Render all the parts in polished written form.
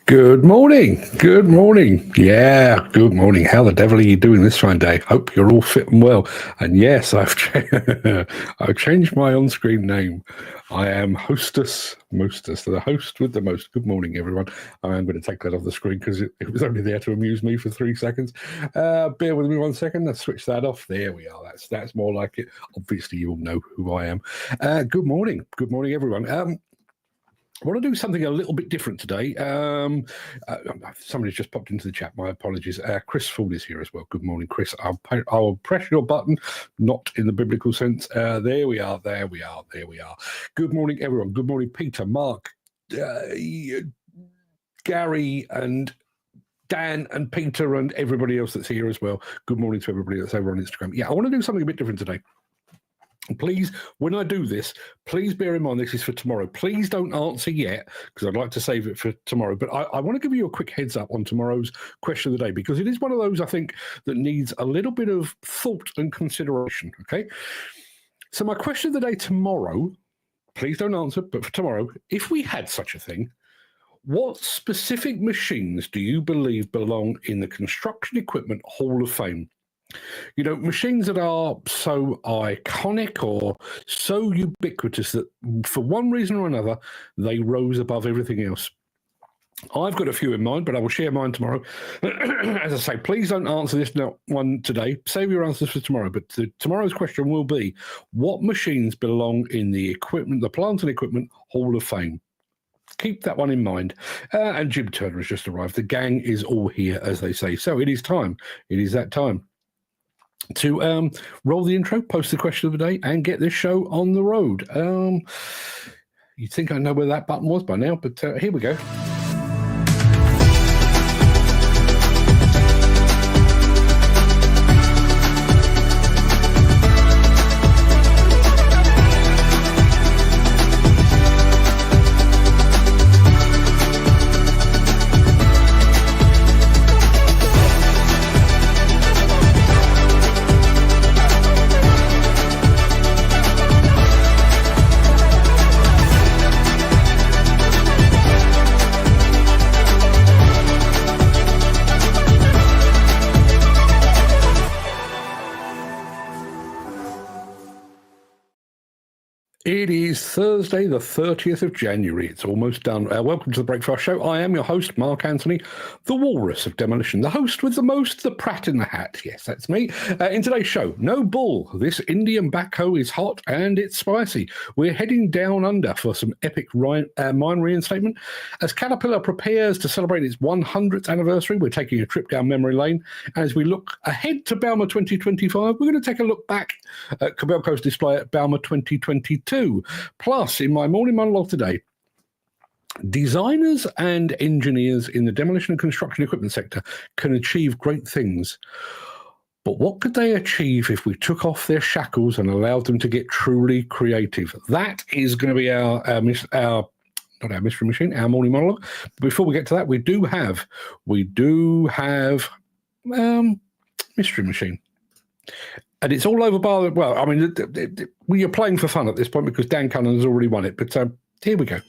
Good morning. Good morning. Yeah, good morning. How the devil are you doing this fine day? Hope you're all fit and well. And yes, I've changed my on-screen name. I am Hostess Mostess, the host with the most. Good morning, everyone. I am going to take that off the screen because it was only there to amuse me for 3 seconds. Bear with me 1 second. Let's switch that off. There we are. That's more like it. Obviously, you all know who I am. Good morning. Good morning, everyone. I want to do something a little bit different today. Somebody's just popped into the chat. My apologies. Chris Ford is here as well. Good morning, Chris. I'll press your button, not in the biblical sense. There we are. There we are. There we are. Good morning, everyone. Good morning, Peter, Mark, Gary, and Dan and Peter and everybody else that's here as well. Good morning to everybody that's over on Instagram. Yeah, I want to do something a bit different today. Please, when I do this, please bear in mind this is for tomorrow. Please don't answer yet, because I'd like to save it for tomorrow. But I want to give you a quick heads up on tomorrow's question of the day, because it is one of those, I think, that needs a little bit of thought and consideration, okay? So my question of the day tomorrow, please don't answer, but for tomorrow, if we had such a thing, what specific machines do you believe belong in the Construction Equipment Hall of Fame? You know, machines that are so iconic or so ubiquitous that for one reason or another, they rose above everything else. I've got a few in mind, but I will share mine tomorrow. As I say, please don't answer this one today. Save your answers for tomorrow. But tomorrow's question will be, what machines belong in the Plant and Equipment Hall of Fame? Keep that one in mind. And Jim Turner has just arrived. The gang is all here, as they say. So it is time. It is that time to roll the intro, post the question of the day, and get this show on the road. You'd think I know where that button was by now, but here we go. It is Thursday, the 30th of January. It's almost done. Welcome to the Breakfast Show. I am your host, Mark Anthony, the Walrus of Demolition, the host with the most, the Pratt in the hat. Yes, that's me. In today's show, no bull. This Indian backhoe is hot and it's spicy. We're heading down under for some epic mine reinstatement. As Caterpillar prepares to celebrate its 100th anniversary, we're taking a trip down memory lane. As we look ahead to Bauma 2025, we're going to take a look back at Kobelco's display at Bauma 2022. Plus, in my morning monologue today, designers and engineers in the demolition and construction equipment sector can achieve great things. But what could they achieve if we took off their shackles and allowed them to get truly creative? That is going to be our not our mystery machine, our morning monologue. Before we get to that, we do have mystery machine. And it's all over by the, well, I mean, we are playing for fun at this point because Dan Cullen has already won it. But here we go.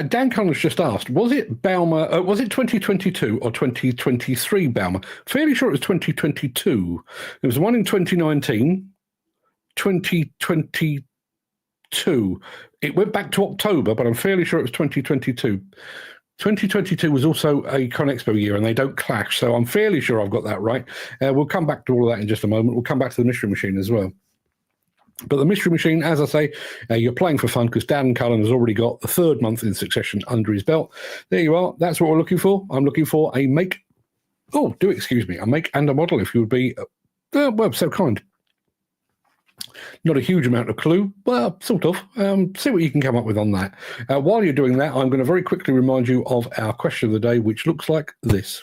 Dan Cullen's just asked, was it Bauma, was it 2022 or 2023 Bauma? Fairly sure it was 2022. There was one in 2019, 2022. It went back to October, but I'm fairly sure it was 2022. 2022 was also a ConExpo year, and they don't clash, so I'm fairly sure I've got that right. We'll come back to all of that in just a moment. We'll come back to the mystery machine as well. But the mystery machine, as I say, you're playing for fun because Dan Cullen has already got the 3rd month in succession under his belt. There you are. That's what we're looking for. I'm looking for a make. Oh, do excuse me. A make and a model, if you would be, well, so kind. Not a huge amount of clue, well, sort of. See what you can come up with on that. While you're doing that, I'm going to very quickly remind you of our question of the day, which looks like this.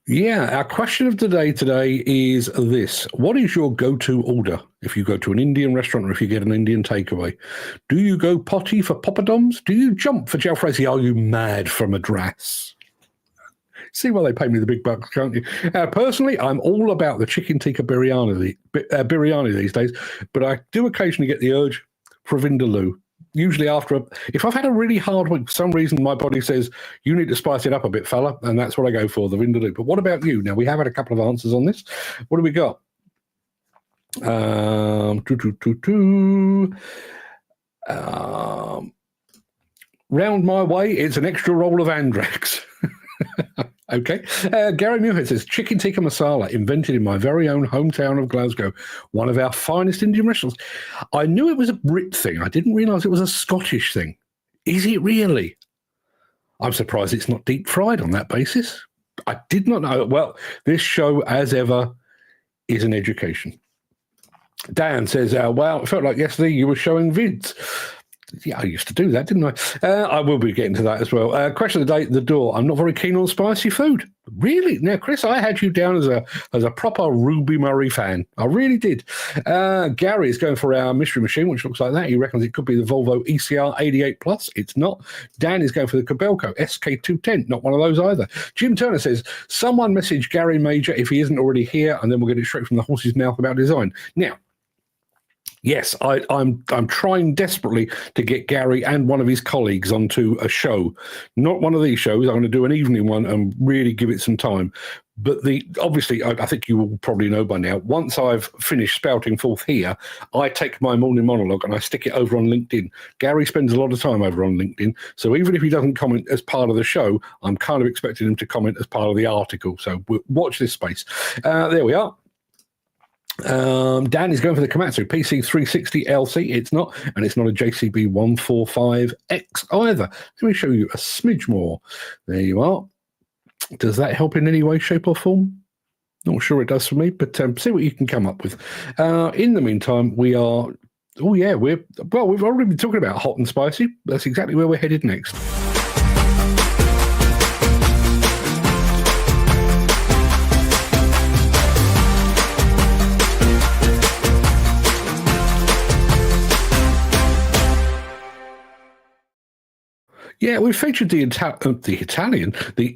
Yeah, our question of the day today is this. What is your go-to order if you go to an Indian restaurant or if you get an Indian takeaway? Do you go potty for poppadoms? Do you jump for jalfrezi? Are you mad for madras? See why they pay me the big bucks, can't you? Personally, I'm all about the chicken tikka biryani these days, but I do occasionally get the urge for a vindaloo. Usually if I've had a really hard week, for some reason my body says, you need to spice it up a bit, fella, and that's what I go for, the vindaloo. But what about you? Now, we have had a couple of answers on this. What do we got? Round my way, it's an extra roll of Andrax. Okay. Gary Muirhead says, chicken tikka masala, invented in my very own hometown of Glasgow, one of our finest Indian restaurants. I knew it was a Brit thing. I didn't realise it was a Scottish thing. Is it really? I'm surprised it's not deep fried on that basis. I did not know. Well, this show, as ever, is an education. Dan says, well, it felt like yesterday you were showing vids. Yeah, I used to do that, didn't I? I will be getting to that as well. Question of the day, the door. I'm not very keen on spicy food. Really? Now, Chris, I had you down as a proper Ruby Murray fan. I really did. Gary is going for our mystery machine, which looks like that. He reckons it could be the Volvo ECR 88 Plus. It's not. Dan is going for the Kobelco SK210. Not one of those either. Jim Turner says, someone message Gary Major if he isn't already here, and then we'll get it straight from the horse's mouth about design. Now, yes, I'm trying desperately to get Gary and one of his colleagues onto a show. Not one of these shows. I'm going to do an evening one and really give it some time. But obviously, I think you will probably know by now, once I've finished spouting forth here, I take my morning monologue and I stick it over on LinkedIn. Gary spends a lot of time over on LinkedIn. So even if he doesn't comment as part of the show, I'm kind of expecting him to comment as part of the article. So watch this space. There we are. Dan is going for the Komatsu PC360 LC. It's not, and it's not a JCB 145X either. Let me show you a smidge more. There you are. Does that help in any way, shape, or form? Not sure it does for me, but see what you can come up with. In the meantime, we are. Oh yeah, we've already been talking about hot and spicy. That's exactly where we're headed next. Yeah, we've featured the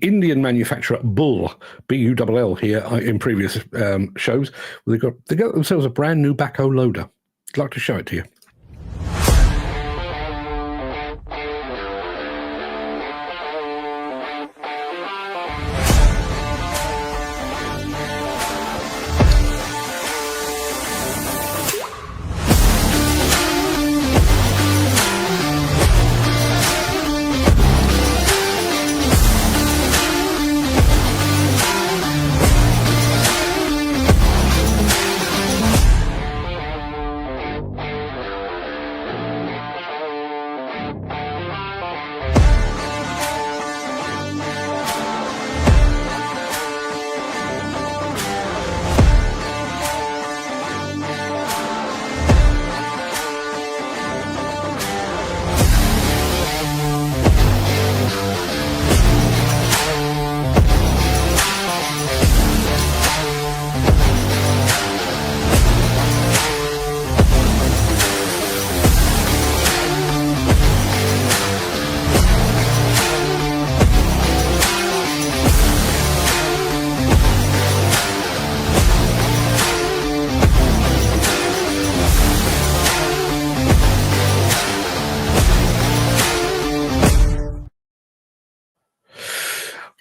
Indian manufacturer Bull, Bull here in previous shows. They got themselves a brand new backhoe loader. I'd like to show it to you.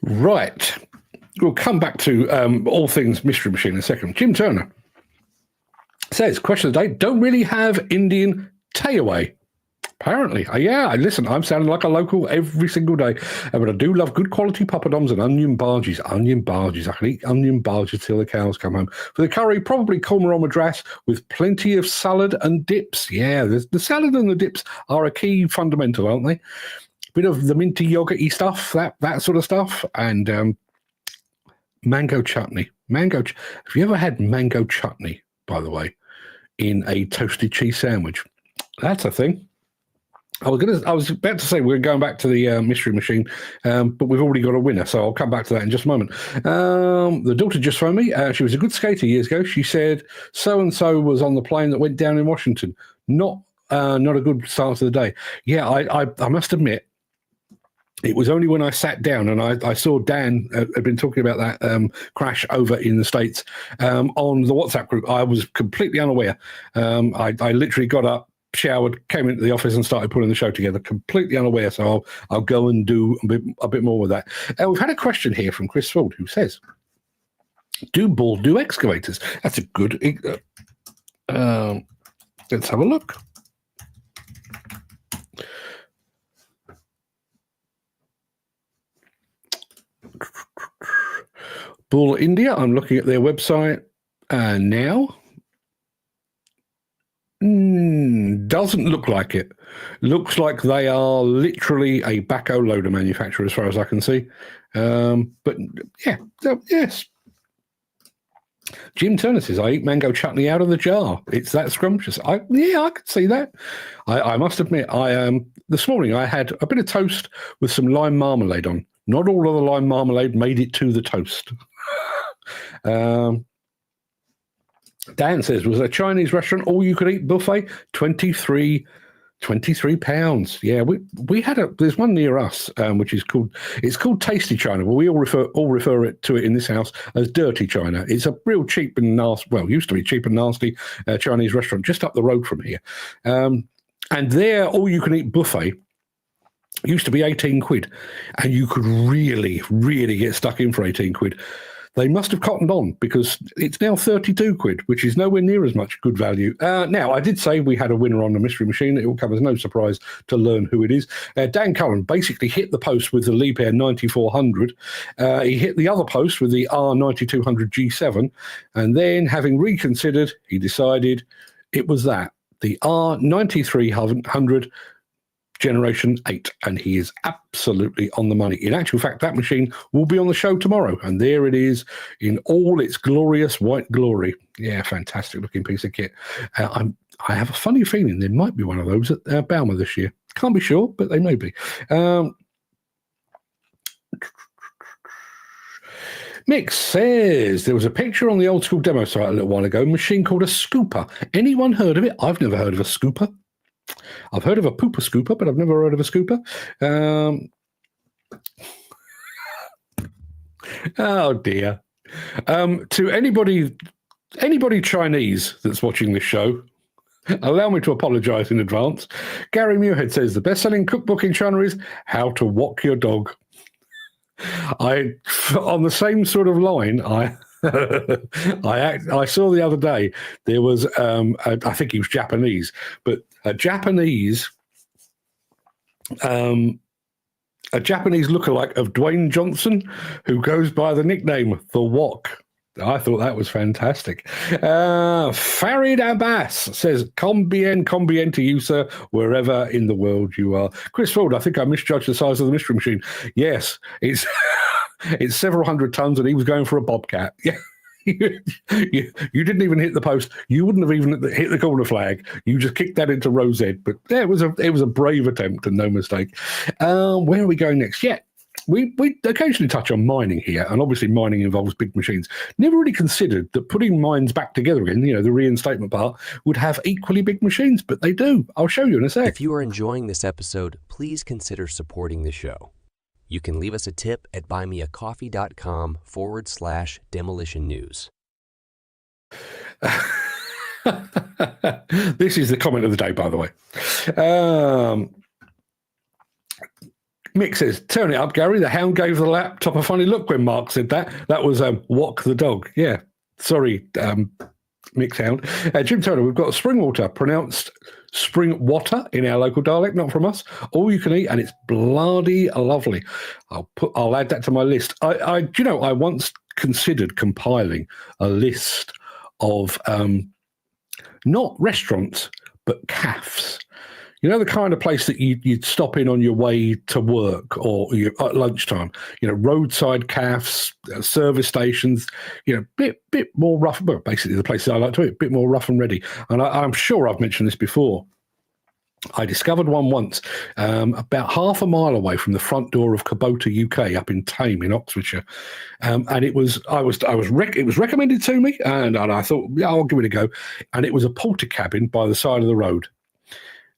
Right. We'll come back to all things Mystery Machine in a second. Jim Turner says, question of the day, don't really have Indian takeaway. Apparently. Yeah, listen, I'm sounding like a local every single day. But I do love good quality poppadoms and onion barges. Onion barges. I can eat onion barges till the cows come home. For the curry, probably korma or madras with plenty of salad and dips. Yeah, the salad and the dips are a key fundamental, aren't they? Bit of the minty yogurty stuff, that sort of stuff, and mango chutney. Have you ever had mango chutney, by the way, in a toasted cheese sandwich? That's a thing. I was about to say we're going back to the mystery machine, but we've already got a winner, so I'll come back to that in just a moment. The daughter just phoned me. She was a good skater years ago. She said so and so was on the plane that went down in Washington. Not a good start to the day. Yeah, I must admit. It was only when I sat down and I saw Dan had been talking about that crash over in the States on the WhatsApp group. I was completely unaware. I literally got up, showered, came into the office and started putting the show together, completely unaware. So I'll go and do a bit more with that. We've had a question here from Chris Ford who says, do bulls do excavators? That's a good... let's have a look. Bull India, I'm looking at their website now. Doesn't look like it. Looks like they are literally a backhoe loader manufacturer as far as I can see. But yeah, yes. Jim Turner says, I eat mango chutney out of the jar. It's that scrumptious. I can see that. I must admit, this morning I had a bit of toast with some lime marmalade on. Not all of the lime marmalade made it to the toast. Dan says, was a Chinese restaurant all-you-could-eat buffet? 23 pounds. Yeah, we had there's one near us, which is called Tasty China, but we all refer to it in this house as Dirty China. It's a real cheap and nasty, well, used to be cheap and nasty Chinese restaurant just up the road from here. And their all-you-can-eat buffet used to be 18 quid, and you could really, really get stuck in for 18 quid. They must have cottoned on because it's now 32 quid, which is nowhere near as much good value. Now, I did say we had a winner on the mystery machine. It will come as no surprise to learn who it is. Dan Cullen basically hit the post with the Liebherr 9400. He hit the other post with the R9200 G7. And then, having reconsidered, he decided it was that, the R9300 Generation 8, and he is absolutely on the money. In actual fact, that machine will be on the show tomorrow, and there it is in all its glorious white glory. Yeah, fantastic looking piece of kit. I have a funny feeling there might be one of those at Bauma this year. Can't be sure, but they may be. Mick says there was a picture on the old school demo site a little while ago, a machine called a scooper. Anyone heard of it? I've never heard of a scooper. I've heard of a pooper scooper, but I've never heard of a scooper. Oh dear. To anybody Chinese that's watching this show, allow me to apologize in advance. Gary Muirhead says the best-selling cookbook in China is How to Walk Your Dog. On the same sort of line, I saw the other day there was I think he was Japanese, but a Japanese lookalike of Dwayne Johnson who goes by the nickname The Wok. I thought that was fantastic. Farid Abbas says, combien to you, sir, wherever in the world you are. Chris Ford, I think I misjudged the size of the mystery machine. Yes, it's it's several hundred tons, and he was going for a bobcat. Yeah. You didn't even hit the post. You wouldn't have even hit the corner flag. You just kicked that into row Z. But yeah, it was a brave attempt and no mistake. Where are we going next? Yeah. We occasionally touch on mining here, and obviously mining involves big machines. Never really considered that putting mines back together again, the reinstatement part, would have equally big machines, but they do. I'll show you in a sec. If you are enjoying this episode, please consider supporting the show. You can leave us a tip at buymeacoffee.com/demolition news. This is the comment of the day, by the way. Mick says, turn it up, Gary. The hound gave the laptop a funny look when Mark said that. That was Walk the dog. Yeah. Sorry, Mick's hound. Jim Turner, we've got spring water, pronounced spring water in our local dialect, not from us. All you can eat, and it's bloody lovely. I'll add that to my list. I once considered compiling a list of not restaurants, but cafes. The kind of place that you'd stop in on your way to work or at lunchtime. Roadside cafes, service stations. Bit more rough. Well, basically the places I like to eat, a bit more rough and ready. And I'm sure I've mentioned this before. I discovered one once, about half a mile away from the front door of Kobelco, UK, up in Tame in Oxfordshire, and it was recommended to me, and I thought, yeah, I'll give it a go, and it was a porter cabin by the side of the road.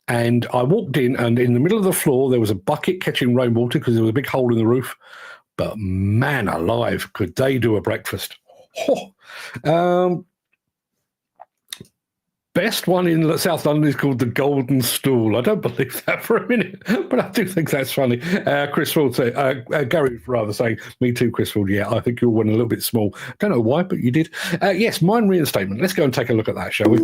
And I walked in, and in the middle of the floor there was a bucket catching rainwater because there was a big hole in the roof. But man alive, could they do a breakfast? Best one in South London is called the Golden Stool. I don't believe that for a minute, but I do think that's funny. Chris Ford said, Gary rather saying, me too, Chris Ford. Yeah, I think your one a little bit small. Don't know why, but you did. Yes, mine reinstatement. Let's go and take a look at that, shall we?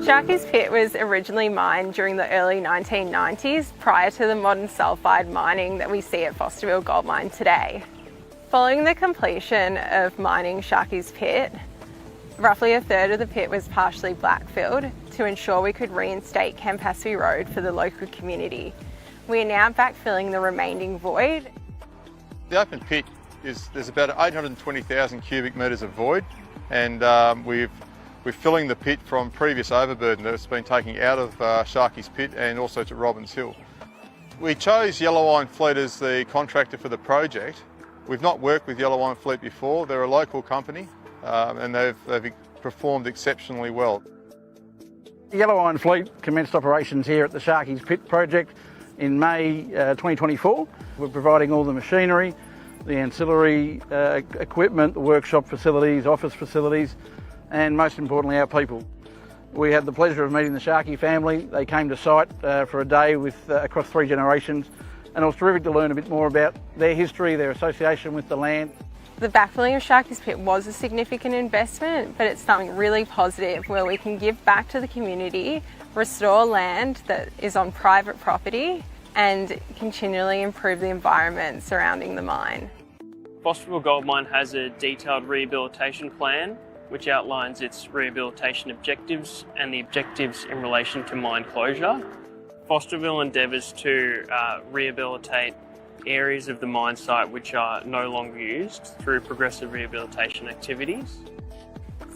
Sharky's Pit was originally mined during the early 1990s, prior to the modern sulphide mining that we see at Fosterville Gold Mine today. Following the completion of mining Sharky's Pit, roughly a third of the pit was partially blackfilled to ensure we could reinstate Campaspe Road for the local community. We are now backfilling the remaining void. The open pit there's about 820,000 cubic metres of void, and we're filling the pit from previous overburden that's been taken out of Sharky's Pit and also to Robbins Hill. We chose Yellow Iron Fleet as the contractor for the project. We've not worked with Yellow Iron Fleet before. They're a local company and they've performed exceptionally well. Yellow Iron Fleet commenced operations here at the Sharky's Pit project in May 2024. We're providing all the machinery, the ancillary equipment, the workshop facilities, office facilities, and most importantly our people. We had the pleasure of meeting the Sharky family. They came to site for a day with across 3 generations, and it was terrific to learn a bit more about their history, their association with the land. The backfilling of Sharky's Pit was a significant investment, but it's something really positive where we can give back to the community, restore land that is on private property, and continually improve the environment surrounding the mine. Fosterville Gold Mine has a detailed rehabilitation plan which outlines its rehabilitation objectives and the objectives in relation to mine closure. Fosterville endeavours to rehabilitate areas of the mine site which are no longer used through progressive rehabilitation activities.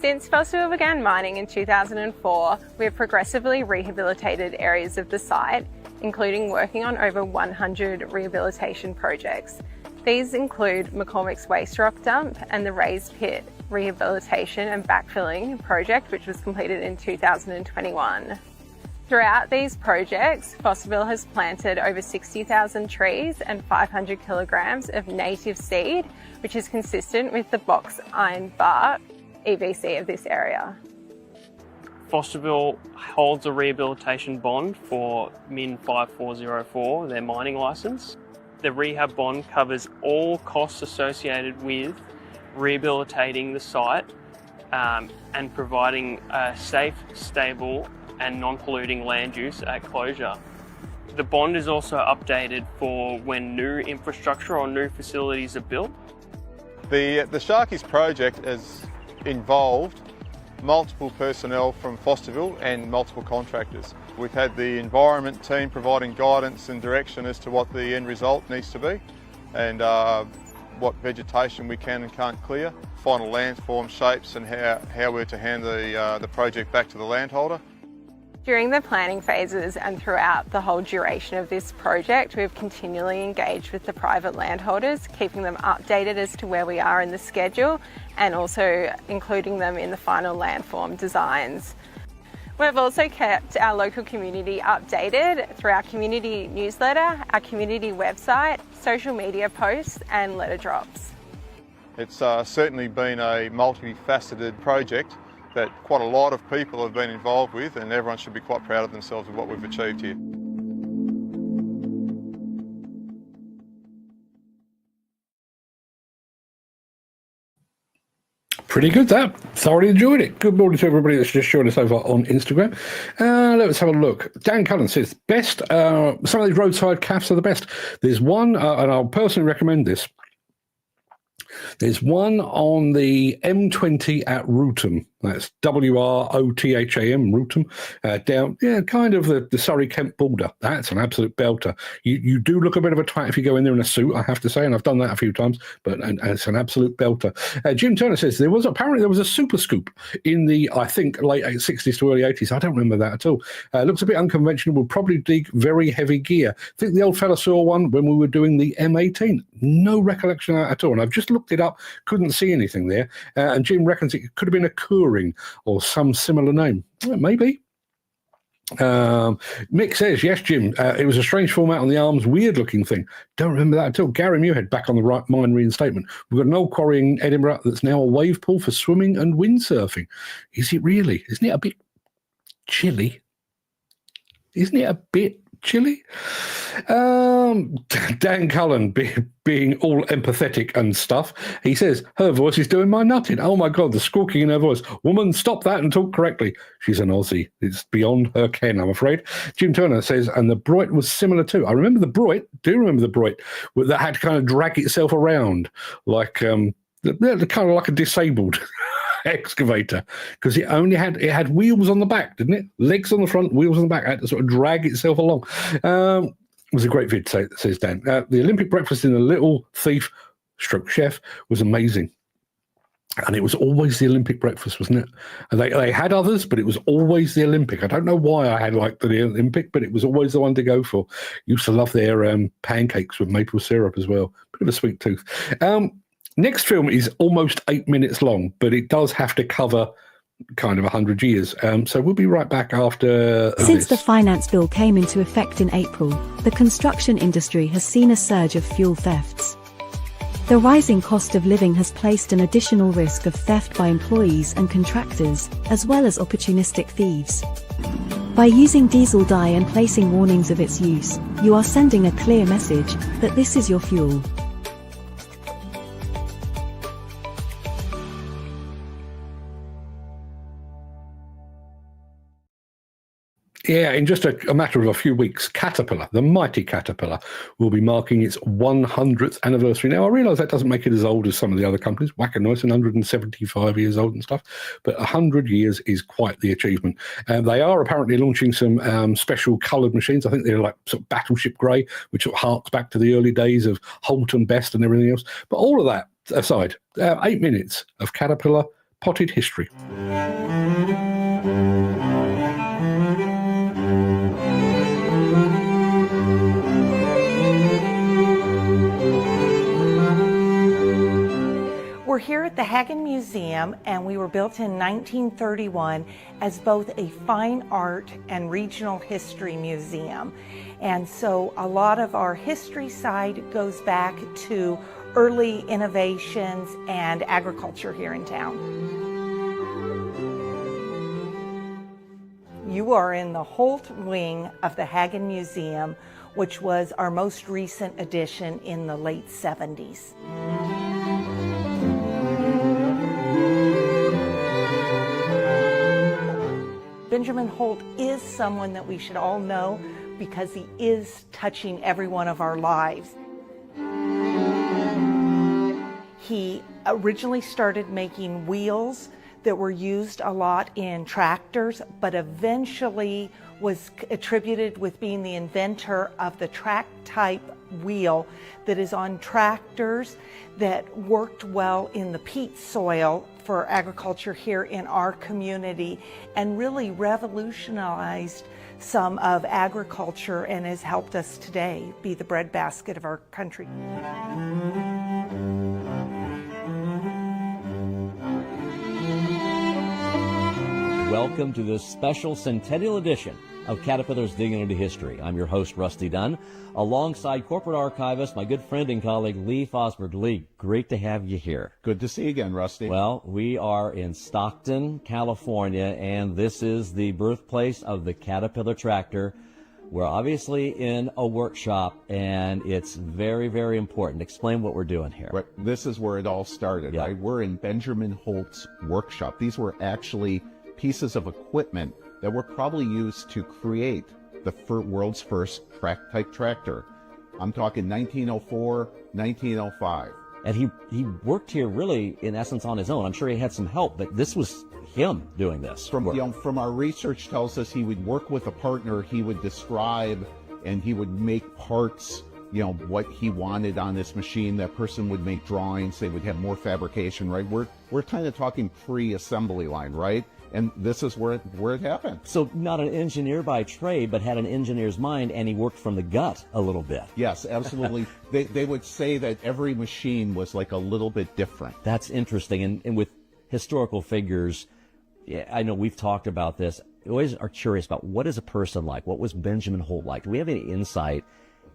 Since Fosterville began mining in 2004, we have progressively rehabilitated areas of the site, including working on over 100 rehabilitation projects. These include McCormick's Waste Rock Dump and the Raised Pit Rehabilitation and Backfilling project, which was completed in 2021. Throughout these projects, Fosterville has planted over 60,000 trees and 500 kilograms of native seed, which is consistent with the box iron bark EVC of this area. Fosterville holds a rehabilitation bond for Min 5404, their mining licence. The rehab bond covers all costs associated with rehabilitating the site and providing a safe, stable and non-polluting land use at closure. The bond is also updated for when new infrastructure or new facilities are built. The Sharky's project has involved multiple personnel from Fosterville and multiple contractors. We've had the environment team providing guidance and direction as to what the end result needs to be and what vegetation we can and can't clear, final landform shapes and how we're to hand the project back to the landholder. During the planning phases and throughout the whole duration of this project, we've continually engaged with the private landholders, keeping them updated as to where we are in the schedule and also including them in the final landform designs. We've also kept our local community updated through our community newsletter, our community website, social media posts and letter drops. It's certainly been a multifaceted project that quite a lot of people have been involved with, and everyone should be quite proud of themselves with what we've achieved here. Pretty good, that. Thoroughly enjoyed it. Good morning to everybody that's just joined us over on Instagram. Let's have a look. Dan Cullen says, best, some of these roadside calves are the best. There's one, and I'll personally recommend this. There's one on the M20 at Rootham. That's Wrotham, Rootham, down, kind of the Surrey-Kent border. That's an absolute belter. You do look a bit of a twat if you go in there in a suit, I have to say, and I've done that a few times, but and it's an absolute belter. Jim Turner says there was a super scoop in the, I think, late 60s to early 80s. I don't remember that at all. Looks a bit unconventional, will probably dig very heavy gear. I think the old fella saw one when we were doing the M18. No recollection of that at all. And I've just looked it up, couldn't see anything there. And Jim reckons it could have been a Kooring or some similar name. Well, maybe. Mick says, yes, Jim, it was a strange format on the arms, weird looking thing. Don't remember that at all. Gary Muirhead back on the right mine reinstatement. We've got an old quarry in Edinburgh that's now a wave pool for swimming and windsurfing. Is it really? Isn't it a bit chilly? Isn't it a bit chilly? Dan Cullen being all empathetic and stuff. He says, her voice is doing my nutting. Oh my God, the squawking in her voice. Woman, stop that and talk correctly. She's an Aussie. It's beyond her ken, I'm afraid. Jim Turner says, and the Broit was similar too. I remember the Broit, that had to kind of drag itself around like, kind of like a disabled excavator, because it had wheels on the back, didn't it? Legs on the front, wheels on the back. It had to sort of drag itself along. It was a great vid, says Dan. The Olympic breakfast in the Little Thief / Chef was amazing. And it was always the Olympic breakfast, wasn't it? And they had others, but it was always the Olympic. I don't know why I had like the Olympic, but it was always the one to go for. Used to love their pancakes with maple syrup as well. Bit of a sweet tooth. Next film is almost 8 minutes long, but it does have to cover kind of 100 years. So we'll be right back after Since the finance bill came into effect in April, the construction industry has seen a surge of fuel thefts. The rising cost of living has placed an additional risk of theft by employees and contractors, as well as opportunistic thieves. By using diesel dye and placing warnings of its use, you are sending a clear message that this is your fuel. Yeah, in just a matter of a few weeks, Caterpillar, the mighty Caterpillar, will be marking its 100th anniversary. Now, I realise that doesn't make it as old as some of the other companies. Whack-a-nice, 175 years old and stuff. But 100 years is quite the achievement. They are apparently launching some special coloured machines. I think they're like sort of battleship grey, which sort of harks back to the early days of Holt and Best and everything else. But all of that aside, 8 minutes of Caterpillar potted history. We're here at the Hagen Museum, and we were built in 1931 as both a fine art and regional history museum. And so a lot of our history side goes back to early innovations and agriculture here in town. You are in the Holt wing of the Hagen Museum, which was our most recent addition in the late 70s. Benjamin Holt is someone that we should all know because he is touching every one of our lives. He originally started making wheels that were used a lot in tractors, but eventually was attributed with being the inventor of the track type wheel that is on tractors that worked well in the peat soil for agriculture here in our community, and really revolutionized some of agriculture and has helped us today be the breadbasket of our country. Welcome to this special centennial edition of Caterpillar's Digging Into History. I'm your host, Rusty Dunn, alongside corporate archivist, my good friend and colleague, Lee Fosberg. Lee, great to have you here. Good to see you again, Rusty. Well, we are in Stockton, California, and this is the birthplace of the Caterpillar tractor. We're obviously in a workshop, and it's very, very important. Explain what we're doing here. This is where it all started, Yeah. right? We're in Benjamin Holt's workshop. These were actually pieces of equipment that were probably used to create the world's first track-type tractor. I'm talking 1904, 1905. And he worked here really, in essence, on his own. I'm sure he had some help, but this was him doing this. From our research tells us he would work with a partner. He would describe and he would make parts, what he wanted on this machine. That person would make drawings. They would have more fabrication, right? We're kind of talking pre-assembly line, right? And this is where it happened. So not an engineer by trade, but had an engineer's mind, and he worked from the gut a little bit. Yes, absolutely. They would say that every machine was like a little bit different. That's interesting. And with historical figures, yeah, I know we've talked about this. We always are curious about what is a person like? What was Benjamin Holt like? Do we have any insight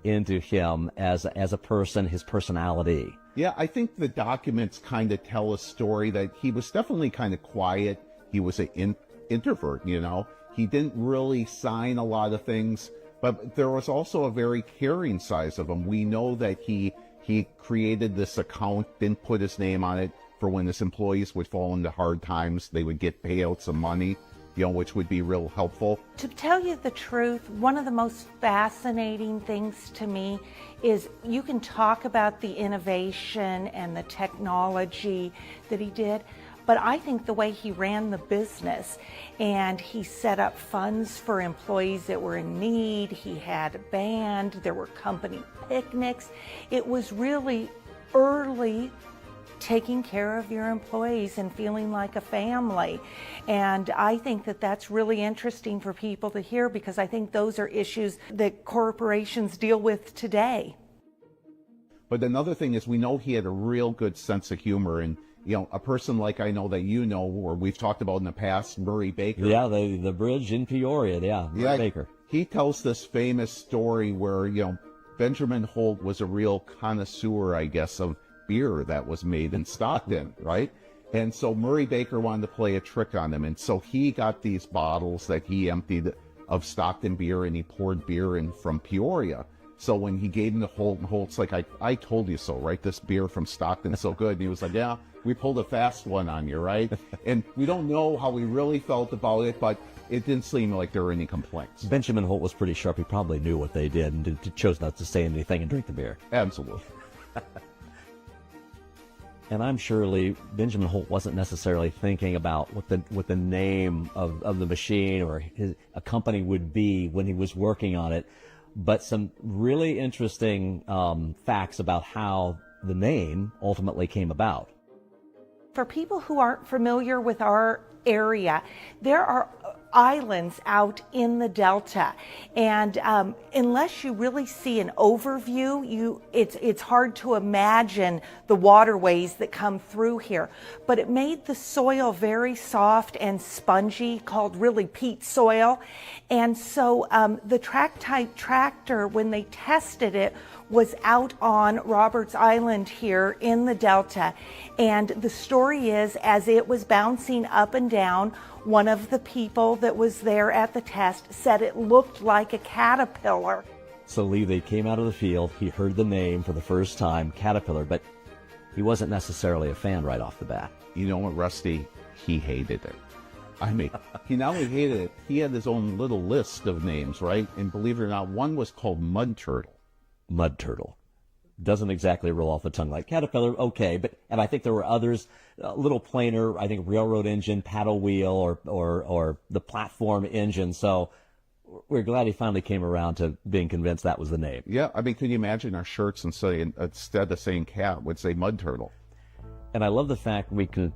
into him as a person, his personality? Yeah, I think the documents kind of tell a story that he was definitely kind of quiet. He was an introvert, He didn't really sign a lot of things, but there was also a very caring side of him. We know that he created this account, didn't put his name on it, for when his employees would fall into hard times, they would get payouts of money, which would be real helpful. To tell you the truth, one of the most fascinating things to me is you can talk about the innovation and the technology that he did, but I think the way he ran the business, and he set up funds for employees that were in need, he had a band, there were company picnics. It was really early taking care of your employees and feeling like a family. And I think that that's really interesting for people to hear, because I think those are issues that corporations deal with today. But another thing is, we know he had a real good sense of humor, and a person like I know that or we've talked about in the past, Murray Baker. Yeah, the bridge in Peoria, Murray Baker. He tells this famous story where, Benjamin Holt was a real connoisseur, I guess, of beer that was made in Stockton, right? And so Murray Baker wanted to play a trick on him, and so he got these bottles that he emptied of Stockton beer, and he poured beer in from Peoria. So when he gave him to Holt, and Holt's like, I told you so, right? This beer from Stockton is so good. And he was like, yeah, we pulled a fast one on you, right? And we don't know how he really felt about it, but it didn't seem like there were any complaints. Benjamin Holt was pretty sharp. He probably knew what they did and chose not to say anything and drink the beer. Absolutely. And I'm surely Benjamin Holt wasn't necessarily thinking about what the name of the machine or a company would be when he was working on it, but some really interesting facts about how the name ultimately came about. For people who aren't familiar with our area, there are islands out in the Delta, and unless you really see an overview, it's hard to imagine the waterways that come through here. But it made the soil very soft and spongy, called really peat soil. And so the track type tractor, when they tested it, was out on Roberts Island here in the Delta. And the story is, as it was bouncing up and down, one of the people that was there at the test said it looked like a caterpillar. So Lee, they came out of the field, he heard the name for the first time, Caterpillar, but he wasn't necessarily a fan right off the bat. You know what, Rusty? He hated it. I mean, he not only hated it, he had his own little list of names, right? And believe it or not, one was called Mud Turtle. Mud Turtle. Doesn't exactly roll off the tongue like Caterpillar, okay, and I think there were others, a little plainer, I think railroad engine, paddle wheel, or the platform engine. So we're glad he finally came around to being convinced that was the name. Yeah, I mean, can you imagine our shirts instead of saying cat would say Mud Turtle? And I love the fact we can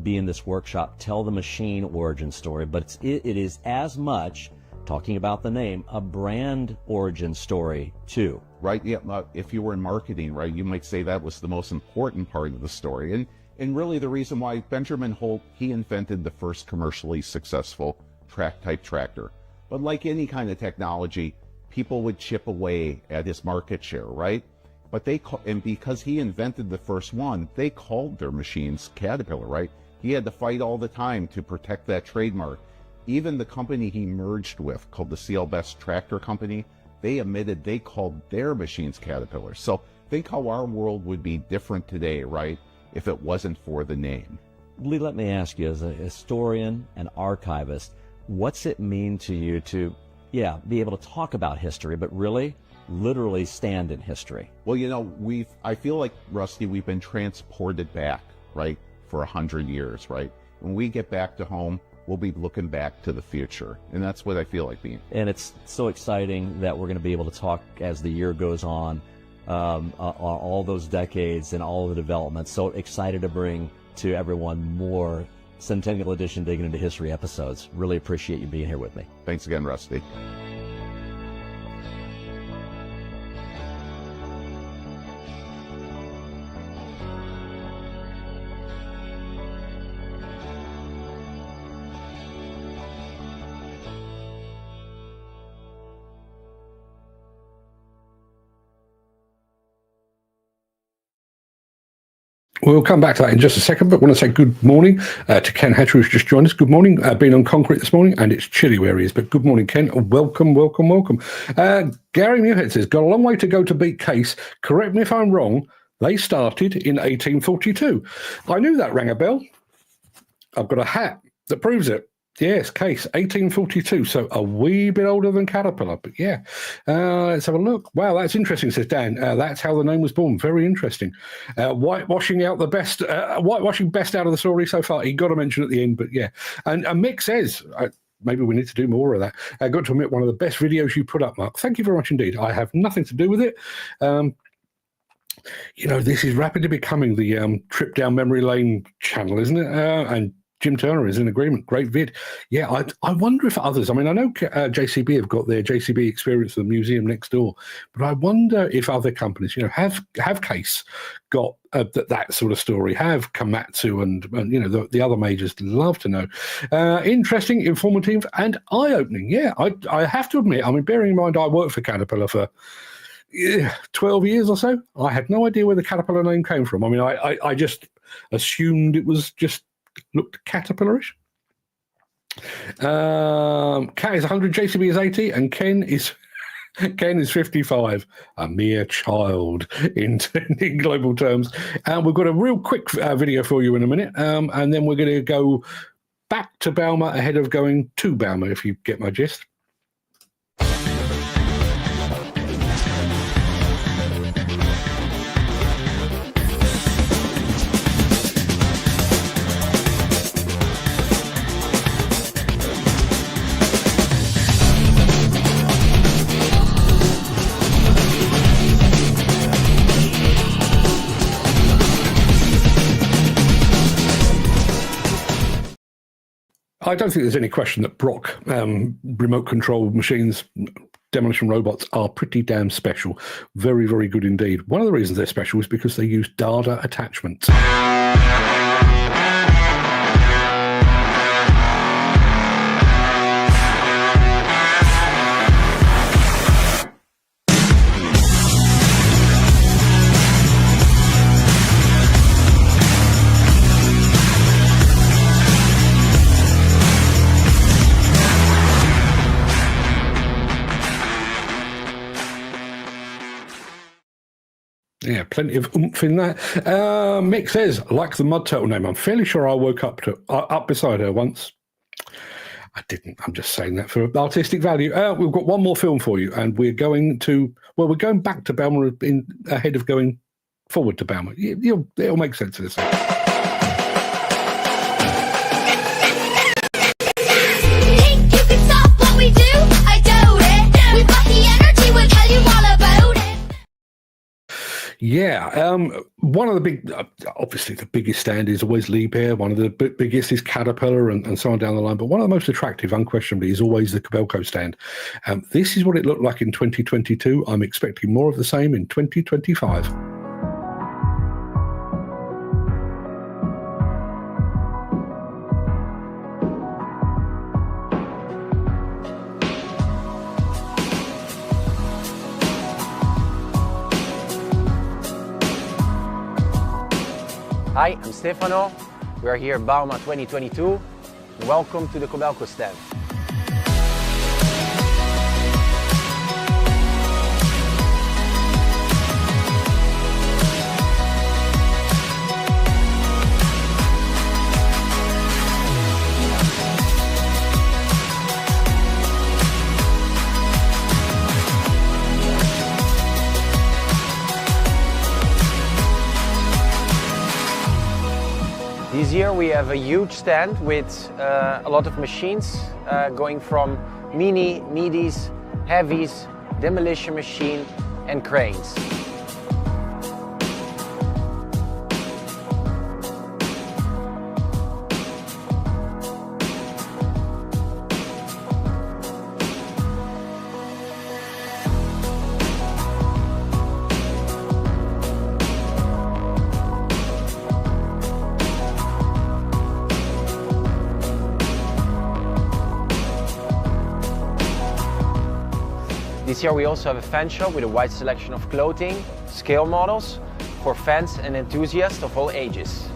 be in this workshop, tell the machine origin story, but it is as much, talking about the name, a brand origin story too. Right, yeah, if you were in marketing, right, you might say that was the most important part of the story. And really the reason why Benjamin Holt, he invented the first commercially successful track-type tractor. But like any kind of technology, people would chip away at his market share, right? But and because he invented the first one, they called their machines Caterpillar, right? He had to fight all the time to protect that trademark. Even the company he merged with, called the CL Best Tractor Company, they admitted they called their machines Caterpillar. So think how our world would be different today, right, if it wasn't for the name. Lee, let me ask you, as a historian and archivist, what's it mean to you to be able to talk about history, but really, literally stand in history. Well, you know, I feel like, Rusty, we've been transported back, right, for 100 years, right? When we get back to home, we'll be looking back to the future. And that's what I feel like being. And it's so exciting that we're going to be able to talk as the year goes on all those decades and all the developments. So excited to bring to everyone more Centennial Edition Digging into History episodes. Really appreciate you being here with me. Thanks again, Rusty. We'll come back to that in just a second, but I want to say good morning to Ken Hatcher, who's just joined us. Good morning. Been on concrete this morning, and it's chilly where he is, but good morning, Ken. Welcome. Gary Muirhead says, got a long way to go to beat Case. Correct me if I'm wrong. They started in 1842. I knew that rang a bell. I've got a hat that proves it. Yes, Case, 1842, so a wee bit older than Caterpillar, but yeah. Let's have a look. Wow, that's interesting, says Dan. That's how the name was born. Very interesting. Whitewashing best out of the story so far. He got to mention at the end, but yeah. And Mick says, maybe we need to do more of that. I got to admit, one of the best videos you put up, Mark. Thank you very much indeed. I have nothing to do with it. This is rapidly becoming the trip down memory lane channel, isn't it? And Jim Turner is in agreement. Great vid. Yeah, I wonder if others, I know JCB have got their JCB experience at the museum next door, but I wonder if other companies, have Case got that sort of story, have Komatsu and the other majors. Love to know. Interesting, informative, and eye-opening. Yeah, I have to admit, bearing in mind I worked for Caterpillar for 12 years or so, I had no idea where the Caterpillar name came from. I just assumed it was just looked Caterpillarish. Cat is 100, JCB is 80, and Ken is 55, a mere child in global terms. And we've got a real quick video for you in a minute, and then we're going to go back to Bauma ahead of going to Bauma, if you get my gist. I don't think there's any question that Brock remote control machines, demolition robots, are pretty damn special. Very, very good indeed. One of the reasons they're special is because they use data attachments. Yeah, plenty of oomph in that. Mick says, like the mud turtle name, I'm fairly sure I woke up beside her once. I didn't. I'm just saying that for artistic value. We've got one more film for you, and we're going back to Bauma ahead of going forward to Bauma. It'll make sense in a second. Yeah, one of the big, obviously the biggest stand is always Liebherr. One of the biggest is Caterpillar and so on down the line. But one of the most attractive, unquestionably, is always the Kobelco stand. This is what it looked like in 2022. I'm expecting more of the same in 2025. Hi, I'm Stefano. We are here at Bauma 2022. Welcome to the Kobelco stand. This year we have a huge stand with a lot of machines going from mini, middies, heavies, demolition machine and cranes. This year we also have a fan shop with a wide selection of clothing, scale models for fans and enthusiasts of all ages.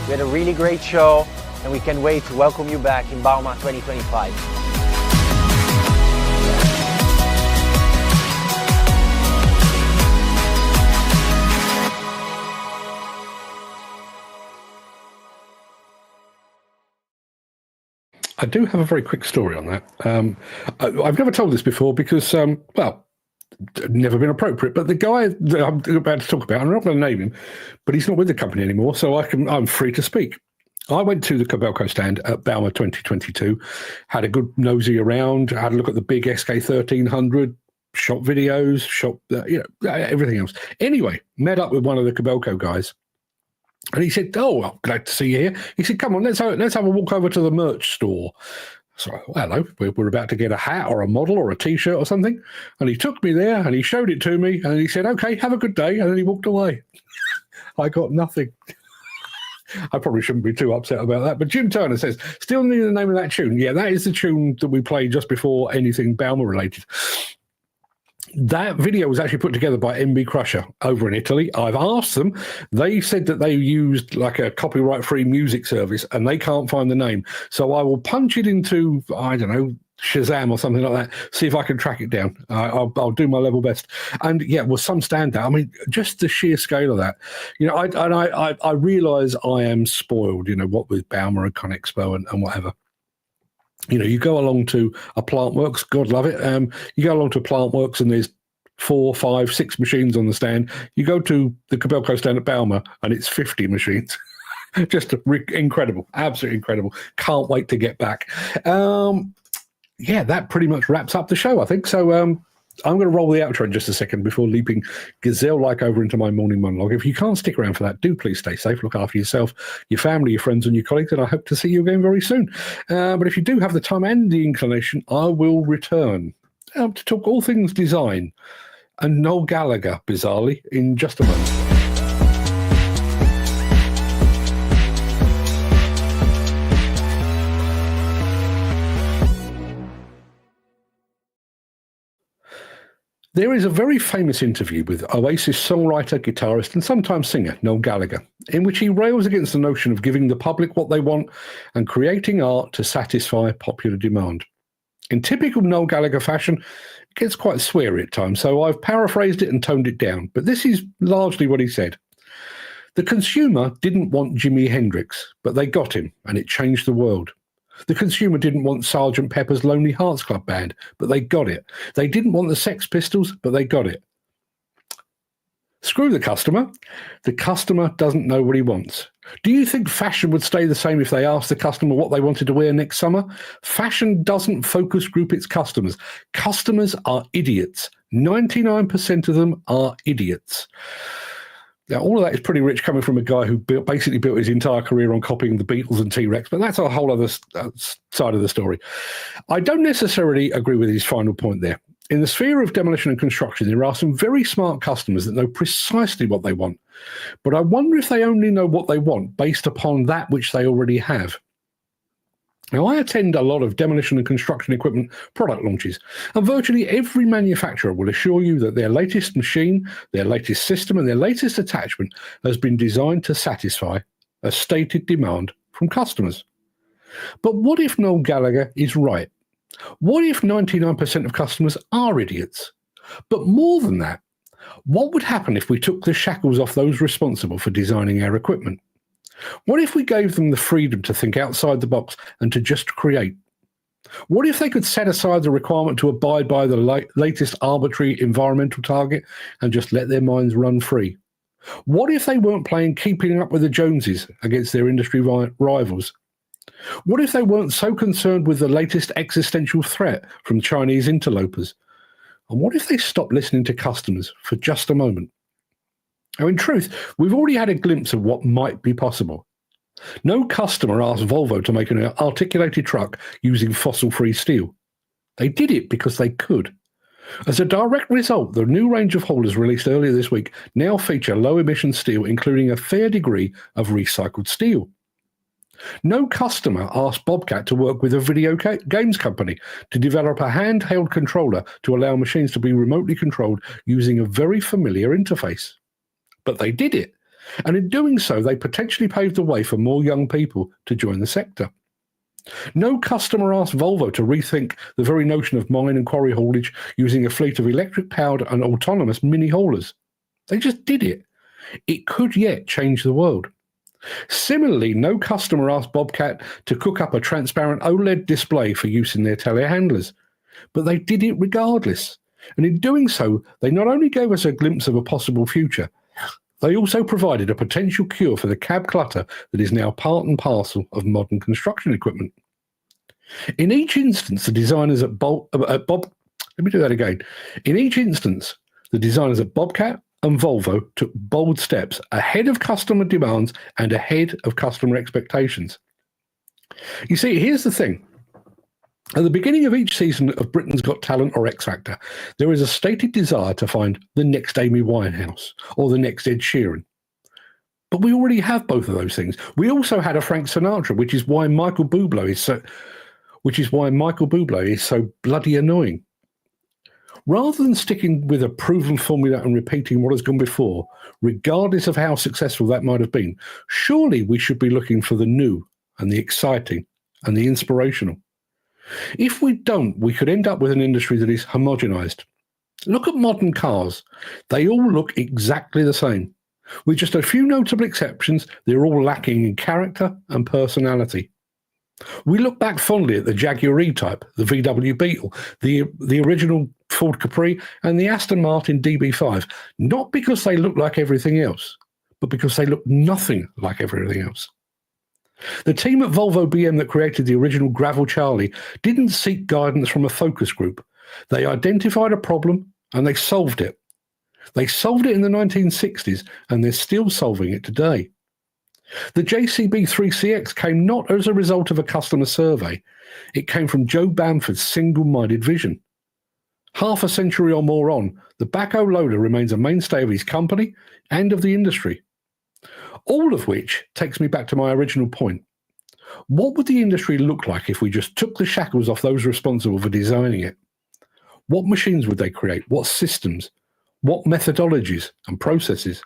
We had a really great show and we can't wait to welcome you back in Bauma 2025. I do have a very quick story on that. I've never told this before because, well, never been appropriate. But the guy that I'm about to talk about, I'm not going to name him, but he's not with the company anymore, so I'm free to speak. I went to the Kobelco stand at Bauma 2022, had a good nosy around, had a look at the big SK1300, shot videos, shot everything else. Anyway, met up with one of the Kobelco guys. And he said, "Oh, well, glad to see you here." He said, "Come on, let's have a walk over to the merch store." So, hello, we're about to get a hat or a model or a T-shirt or something. And he took me there and he showed it to me and he said, "Okay, have a good day." And then he walked away. I got nothing. I probably shouldn't be too upset about that. But Jim Turner says, "Still need the name of that tune." Yeah, that is the tune that we played just before anything Bauma related. That video was actually put together by MB Crusher over in Italy. I've asked them. They said that they used like a copyright-free music service and they can't find the name. So I will punch it into, I don't know, Shazam or something like that, see if I can track it down. I'll do my level best. And yeah, well, some standout. I mean, just the sheer scale of that. You know, I realise I am spoiled, you know, what with Bauma and Conexpo and whatever. You know, you go along to a plant works, God love it. You go along to a plant works and there's 4, 5, 6 machines on the stand. You go to the Kobelco stand at Bauma and it's 50 machines. Just incredible, absolutely incredible. Can't wait to get back. Yeah, that pretty much wraps up the show, I think. So I'm going to roll the outro in just a second before leaping gazelle-like over into my morning monologue. If you can't stick around for that, do please stay safe, look after yourself, your family, your friends, and your colleagues, and I hope to see you again very soon. But if you do have the time and the inclination, I will return to talk all things design and Noel Gallagher, bizarrely, in just a moment. There is a very famous interview with Oasis songwriter, guitarist, and sometimes singer Noel Gallagher, in which he rails against the notion of giving the public what they want and creating art to satisfy popular demand. In typical Noel Gallagher fashion, it gets quite sweary at times, so I've paraphrased it and toned it down, but this is largely what he said. The consumer didn't want Jimi Hendrix, but they got him, and it changed the world. The consumer didn't want Sgt. Pepper's Lonely Hearts Club Band, but they got it. They didn't want the Sex Pistols, but they got it. Screw the customer. The customer doesn't know what he wants. Do you think fashion would stay the same if they asked the customer what they wanted to wear next summer? Fashion doesn't focus group its customers. Customers are idiots. 99% of them are idiots. Now, all of that is pretty rich coming from a guy who basically built his entire career on copying the Beatles and T-Rex, but that's a whole other side of the story. I don't necessarily agree with his final point there. In the sphere of demolition and construction, there are some very smart customers that know precisely what they want, but I wonder if they only know what they want based upon that which they already have. Now, I attend a lot of demolition and construction equipment product launches, and virtually every manufacturer will assure you that their latest machine, their latest system, and their latest attachment has been designed to satisfy a stated demand from customers. But what if Noel Gallagher is right? What if 99% of customers are idiots? But more than that, what would happen if we took the shackles off those responsible for designing our equipment? What if we gave them the freedom to think outside the box and to just create? What if they could set aside the requirement to abide by the latest arbitrary environmental target and just let their minds run free? What if they weren't playing keeping up with the Joneses against their industry rivals? What if they weren't so concerned with the latest existential threat from Chinese interlopers? And what if they stopped listening to customers for just a moment? Now, in truth, we've already had a glimpse of what might be possible. No customer asked Volvo to make an articulated truck using fossil-free steel. They did it because they could. As a direct result, the new range of haulers released earlier this week now feature low-emission steel, including a fair degree of recycled steel. No customer asked Bobcat to work with a video games company to develop a handheld controller to allow machines to be remotely controlled using a very familiar interface. But they did it, and in doing so, they potentially paved the way for more young people to join the sector. No customer asked Volvo to rethink the very notion of mine and quarry haulage using a fleet of electric-powered and autonomous mini-haulers. They just did it. It could yet change the world. Similarly, no customer asked Bobcat to cook up a transparent OLED display for use in their telehandlers, but they did it regardless. And in doing so, they not only gave us a glimpse of a possible future, they also provided a potential cure for the cab clutter that is now part and parcel of modern construction equipment. In each instance, the designers at Bobcat and Volvo took bold steps ahead of customer demands and ahead of customer expectations. You see, here's the thing. At the beginning of each season of Britain's Got Talent or X Factor, there is a stated desire to find the next Amy Winehouse or the next Ed Sheeran. But we already have both of those things. We also had a Frank Sinatra, which is why Michael Bublé is so bloody annoying. Rather than sticking with a proven formula and repeating what has gone before, regardless of how successful that might have been, surely we should be looking for the new and the exciting and the inspirational. If we don't, we could end up with an industry that is homogenized. Look at modern cars. They all look exactly the same. With just a few notable exceptions, they're all lacking in character and personality. We look back fondly at the Jaguar E-Type, the VW Beetle, the original Ford Capri, and the Aston Martin DB5, not because they look like everything else, but because they look nothing like everything else. The team at Volvo BM that created the original Gravel Charlie didn't seek guidance from a focus group. They identified a problem and they solved it. They solved it in the 1960s and they're still solving it today. The JCB 3CX came not as a result of a customer survey. It came from Joe Bamford's single-minded vision. Half a century or more on, the backhoe loader remains a mainstay of his company and of the industry. All of which takes me back to my original point. What would the industry look like if we just took the shackles off those responsible for designing it? What machines would they create? What systems? What methodologies and processes?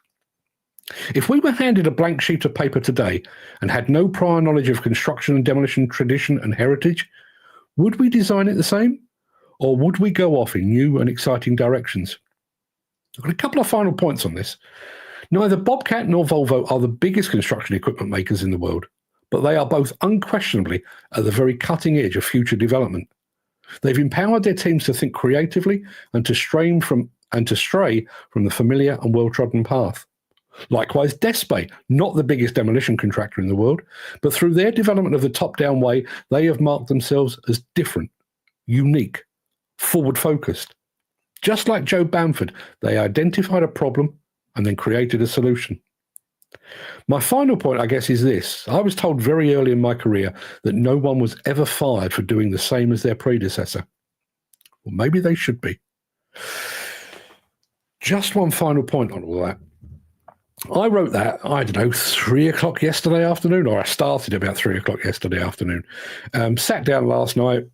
If we were handed a blank sheet of paper today and had no prior knowledge of construction and demolition tradition and heritage, would we design it the same? Or would we go off in new and exciting directions? I've got a couple of final points on this. Neither Bobcat nor Volvo are the biggest construction equipment makers in the world, but they are both unquestionably at the very cutting edge of future development. They've empowered their teams to think creatively and to stray from the familiar and well-trodden path. Likewise, Despe, not the biggest demolition contractor in the world, but through their development of the top-down way, they have marked themselves as different, unique, forward-focused. Just like Joe Bamford, they identified a problem and then created a solution. My final point, I guess, is this. I was told very early in my career that no one was ever fired for doing the same as their predecessor. Well, maybe they should be. Just one final point on all that. I wrote that, 3 o'clock yesterday afternoon, or I started about 3 o'clock yesterday afternoon. Sat down last night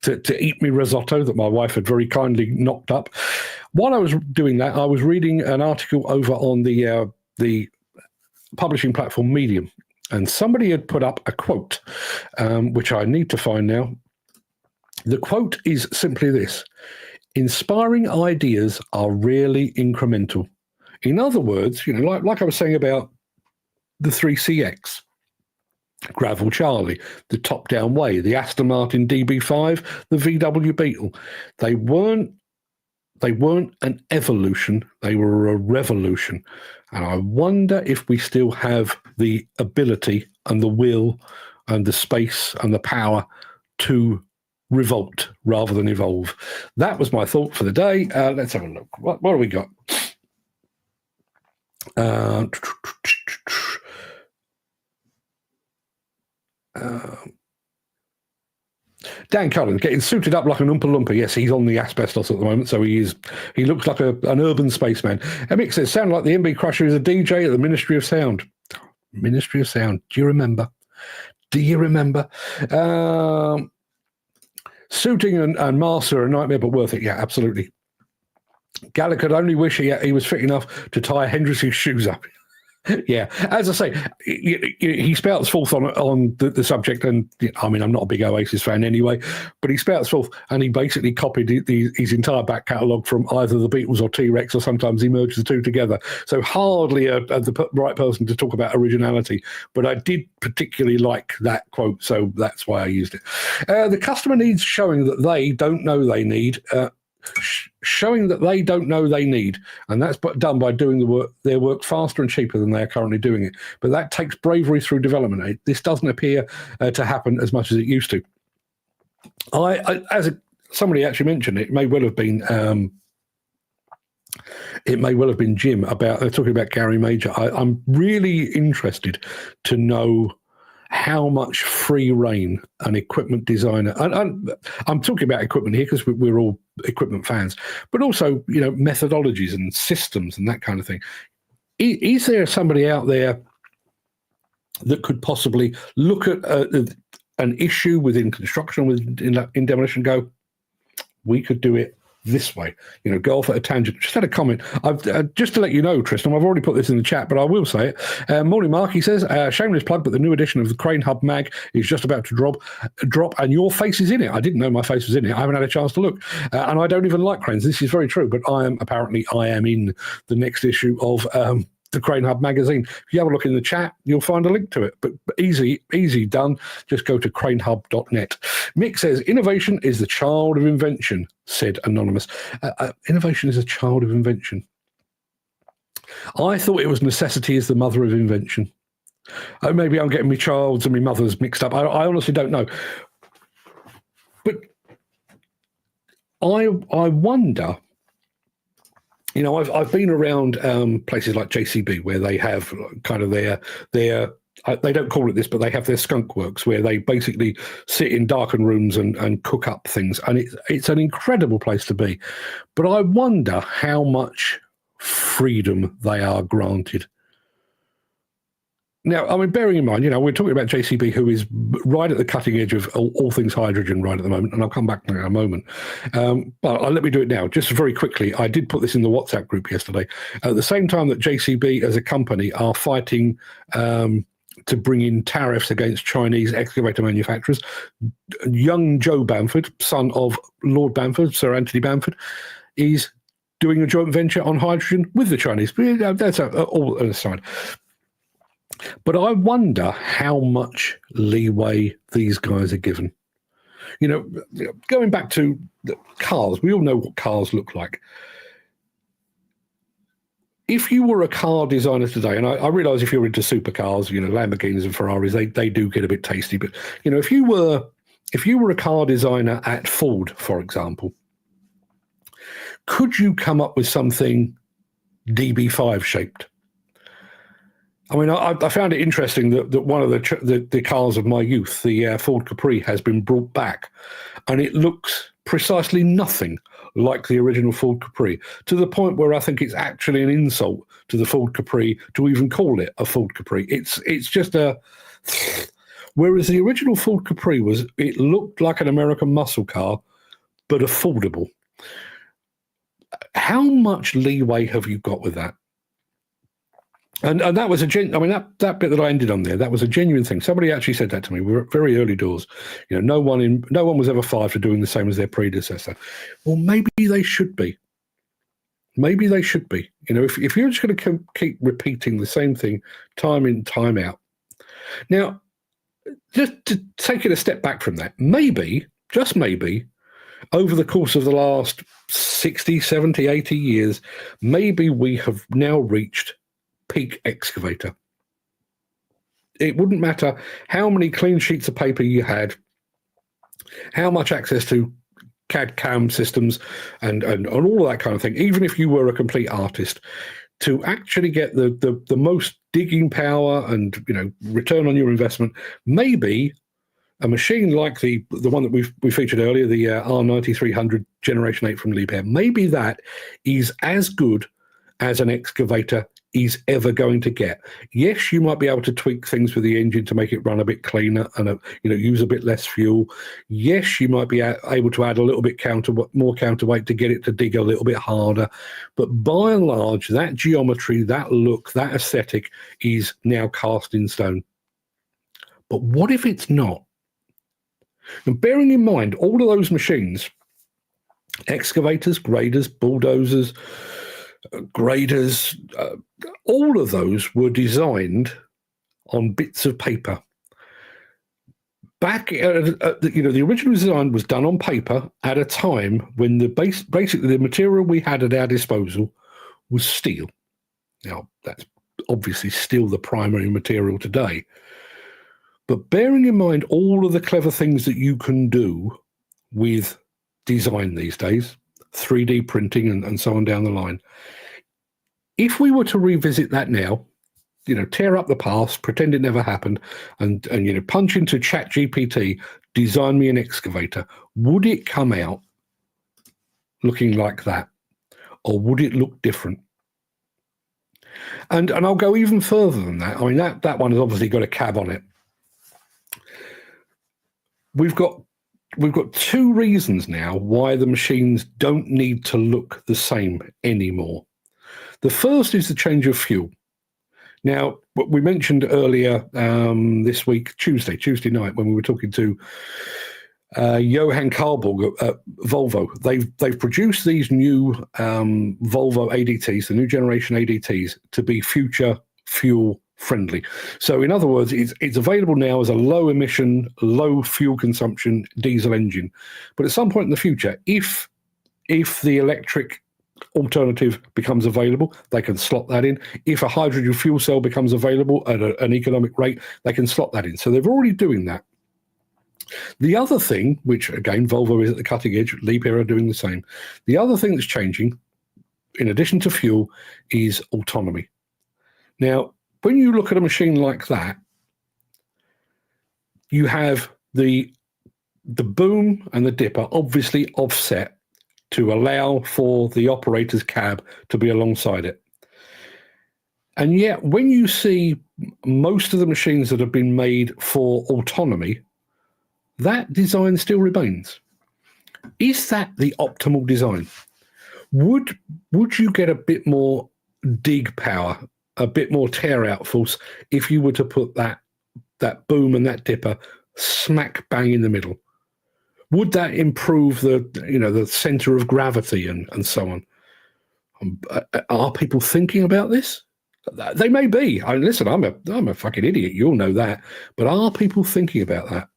to eat me risotto that my wife had very kindly knocked up. While I was doing that, I was reading an article over on the publishing platform Medium, and somebody had put up a quote, which I need to find now. The quote is simply this: inspiring ideas are rarely incremental. In other words, like I was saying about the 3CX, Gravel Charlie, the Top Down Way, the Aston Martin DB5, the VW Beetle. They weren't an evolution, they were a revolution. And I wonder if we still have the ability and the will and the space and the power to revolt rather than evolve. That was my thought for the day. Let's have a look. What do we got? Dan Cullen getting suited up like an Oompa Loompa. Yes, he's on the asbestos at the moment, so he looks like an urban spaceman. Mick says, sound like the MB Crusher is a DJ at the Ministry of Sound. Ministry of Sound. Do you remember? Suiting and master are a nightmare, but worth it. Yeah, absolutely. Gallagher could only wish he was fit enough to tie Hendrix's shoes up. Yeah, as I say, he spouts forth on the subject, and I mean, I'm not a big Oasis fan anyway, but he spouts forth, and he basically copied his entire back catalogue from either the Beatles or T-Rex, or sometimes he merged the two together. So hardly the right person to talk about originality, but I did particularly like that quote, so that's why I used it. The customer needs showing that they don't know they need. Showing that they don't know they need, and that's done by doing their work faster and cheaper than they are currently doing it. But that takes bravery through development. This doesn't appear to happen as much as it used to. Somebody actually mentioned it may well have been Jim they're talking about Gary Major. I'm really interested to know how much free rein an equipment designer, and I'm talking about equipment here because we're all equipment fans, but also, methodologies and systems and that kind of thing. Is there somebody out there that could possibly look at an issue within construction, in demolition, go, we could do it this way, go off at a tangent? Just had a comment. Just to let you know, Tristan, I've already put this in the chat, but I will say it. Morning, Mark. He says, shameless plug, but the new edition of the Crane Hub mag is just about to drop, and your face is in it. I didn't know my face was in it. I haven't had a chance to look, and I don't even like cranes. This is very true, but I am in the next issue of the Crane Hub magazine. If you have a look in the chat, you'll find a link to it. But easy done. Just go to cranehub.net. Mick says, innovation is the child of invention, said Anonymous. Innovation is a child of invention. I thought it was necessity is the mother of invention. Maybe I'm getting my child's and my mother's mixed up. I honestly don't know. But I wonder... I've been around places like JCB where they have kind of their they don't call it this, but they have their skunk works where they basically sit in darkened rooms and cook up things. And it's an incredible place to be. But I wonder how much freedom they are granted. Now, I mean, bearing in mind, we're talking about JCB, who is right at the cutting edge of all things hydrogen right at the moment, and I'll come back in a moment. But let me do it now. Just very quickly, I did put this in the WhatsApp group yesterday. At the same time that JCB as a company are fighting to bring in tariffs against Chinese excavator manufacturers, young Joe Bamford, son of Lord Bamford, Sir Anthony Bamford, is doing a joint venture on hydrogen with the Chinese. That's all an aside. But I wonder how much leeway these guys are given. Going back to the cars, we all know what cars look like. If you were a car designer today, and I realise if you're into supercars, Lamborghinis and Ferraris, they do get a bit tasty. But if you were a car designer at Ford, for example, could you come up with something DB5 shaped? I mean, I found it interesting that one of the cars of my youth, the Ford Capri, has been brought back, and it looks precisely nothing like the original Ford Capri, to the point where I think it's actually an insult to the Ford Capri to even call it a Ford Capri. It's just a... Whereas the original Ford Capri it looked like an American muscle car, but affordable. How much leeway have you got with that? And that was that bit that I ended on there, that was a genuine thing. Somebody actually said that to me. We were at very early doors. No one was ever fired for doing the same as their predecessor. Well, maybe they should be. Maybe they should be. You know, if you're just going to keep repeating the same thing time in, time out. Now, just to take it a step back from that, maybe, just maybe, over the course of the last 60, 70, 80 years, maybe we have now reached peak excavator. It wouldn't matter how many clean sheets of paper you had, how much access to CAD/CAM systems and all of that kind of thing, even if you were a complete artist, to actually get the most digging power and, you know, return on your investment, maybe a machine like the one that we featured earlier, the R9300 Generation 8 from Liebherr, maybe that is as good as an excavator is ever going to get. Yes, you might be able to tweak things with the engine to make it run a bit cleaner and use a bit less fuel. Yes, you might be able to add a little bit more counterweight to get it to dig a little bit harder. But by and large, that geometry, that look, that aesthetic is now cast in stone. But what if it's not? And bearing in mind all of those machines, excavators, graders, bulldozers, graders, all of those were designed on bits of paper. Back, the original design was done on paper at a time when basically the material we had at our disposal was steel. Now, that's obviously still the primary material today. But bearing in mind all of the clever things that you can do with design these days, 3D printing and so on down the line, if we were to revisit that now, tear up the past, pretend it never happened, and punch into ChatGPT, design me an excavator, would it come out looking like that? Or would it look different? And I'll go even further than that. I mean, that one has obviously got a cab on it. We've got two reasons now why the machines don't need to look the same anymore. The first is the change of fuel. Now, what we mentioned earlier this week, Tuesday night, when we were talking to Johan Karlborg at Volvo, they've produced these new Volvo ADTs, the new generation ADTs, to be future fuel friendly. So in other words, it's available now as a low emission, low fuel consumption diesel engine. But at some point in the future, if the electric alternative becomes available, they can slot that in. If a hydrogen fuel cell becomes available at an economic rate, they can slot that in. So they're already doing that. The other thing, which again, Volvo is at the cutting edge, Liebherr are doing the same. The other thing that's changing, in addition to fuel, is autonomy. Now, when you look at a machine like that, you have the boom and the dipper obviously offset to allow for the operator's cab to be alongside it. And yet, when you see most of the machines that have been made for autonomy, that design still remains. Is that the optimal design? Would you get a bit more dig power, a bit more tear out force if you were to put that boom and that dipper smack bang in the middle? Would that improve the center of gravity and so on? Are people thinking about this? They may be. Listen, I'm a fucking idiot. You all know that. But are people thinking about that?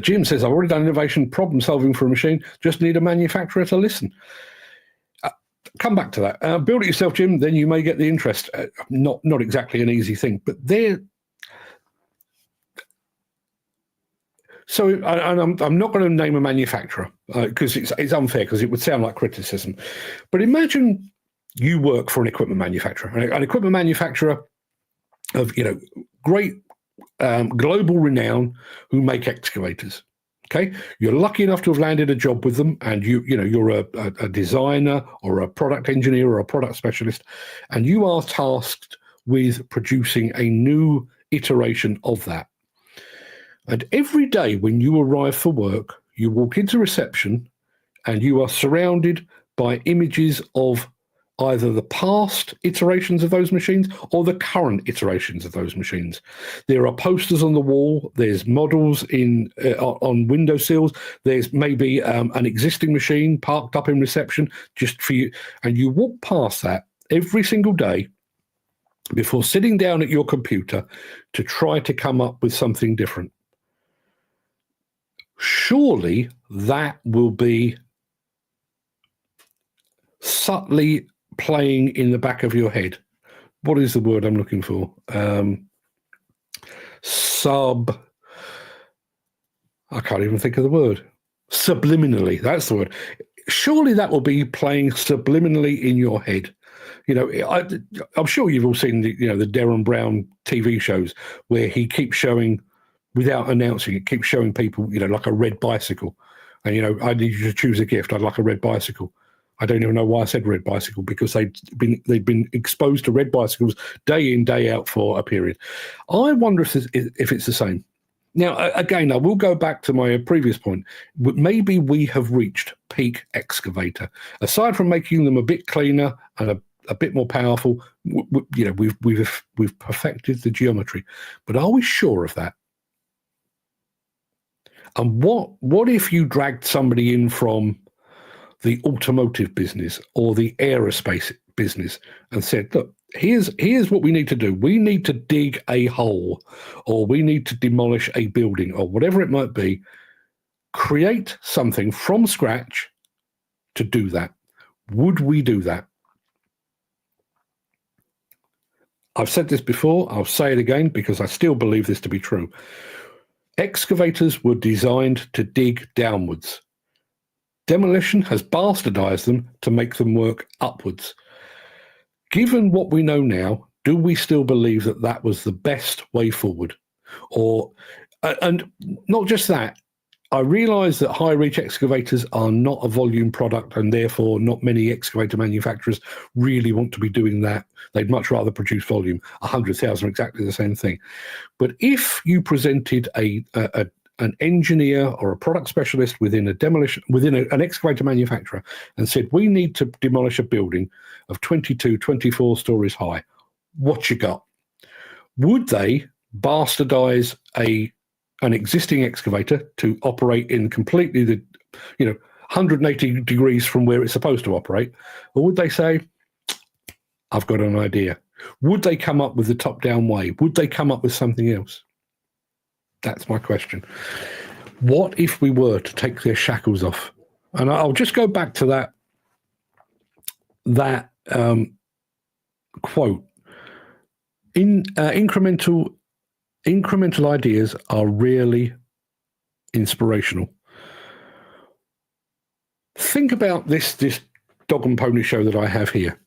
Jim says, I've already done innovation problem solving for a machine. Just need a manufacturer to listen. Come back to that. Build it yourself, Jim. Then you may get the interest. Not exactly an easy thing, but there. So, and I'm not going to name a manufacturer because it's unfair, because it would sound like criticism. But imagine you work for an equipment manufacturer, an equipment manufacturer of great global renown who make excavators. Okay, you're lucky enough to have landed a job with them, and you're a designer or a product engineer or a product specialist, and you are tasked with producing a new iteration of that. And every day when you arrive for work, you walk into reception and you are surrounded by images of either the past iterations of those machines or the current iterations of those machines. There are posters on the wall. There's models on windowsills. There's maybe an existing machine parked up in reception just for you. And you walk past that every single day before sitting down at your computer to try to come up with something different. Surely that will be subtly playing in the back of your head. What is the word I'm looking for? I can't even think of the word. Subliminally, that's the word. Surely that will be playing subliminally in your head. You know, I'm sure you've all seen the Darren Brown TV shows where he keeps showing, without announcing it, keeps showing people, like a red bicycle. And, I need you to choose a gift. I'd like a red bicycle. I don't even know why I said red bicycle, because they've been exposed to red bicycles day in, day out for a period. I wonder if it's the same. Now, again, I will go back to my previous point. Maybe we have reached peak excavator. Aside from making them a bit cleaner and a bit more powerful, we've perfected the geometry. But are we sure of that? And what if you dragged somebody in from the automotive business or the aerospace business and said, look, here's what we need to do. We need to dig a hole, or we need to demolish a building, or whatever it might be. Create something from scratch to do that. Would we do that? I've said this before. I'll say it again because I still believe this to be true. Excavators were designed to dig downwards. Demolition has bastardized them to make them work upwards. Given what we know now, do we still believe that that was the best way forward? And not just that, I realise that high-reach excavators are not a volume product, and therefore not many excavator manufacturers really want to be doing that. They'd much rather produce volume. 100,000 are exactly the same thing. But if you presented an engineer or a product specialist within an excavator manufacturer and said, we need to demolish a building of 22, 24 stories high, what you got? Would they bastardize an existing excavator to operate in completely 180 degrees from where it's supposed to operate? Or would they say, I've got an idea? Would they come up with the top-down way? Would they come up with something else? That's my question. What if we were to take their shackles off? And I'll just go back to that quote. Incremental ideas are really inspirational. Think about this dog and pony show that I have here.